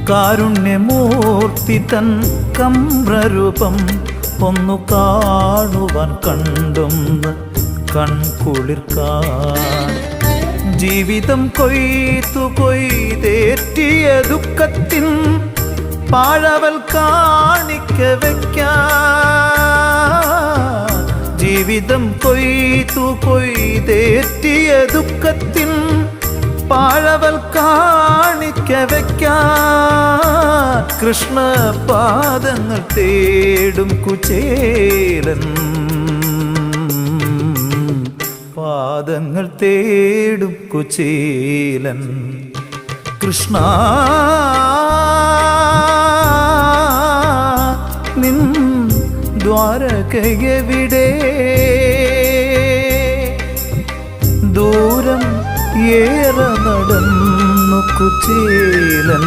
കാരുണ്യമൂർത്തി തൻ കമ്രരൂപം ഒന്നു കാണുവാൻ കണ്ടൊന്ന് കൺകുളിർക്കാൻ. ജീവിതം കൊയ്തേറ്റിയ ദുഃഖത്തിൻ പാഴവൽ കാണിക്ക വയ്ക്കാൻ. ജീവിതം കൊയ്തേറ്റിയ ദുഃഖത്തിൻ പാഴവൽ കാണിക്ക വയ്ക്കാൻ. കൃഷ്ണപാദങ്ങൾ തേടും കുചേലൻ, പാദങ്ങൾ തേടും കുചേലൻ. കൃഷ്ണ നിൻ ദ്വാരകയെവിടെ? ദൂരം ഏറെ നടന്നു കുചേലൻ.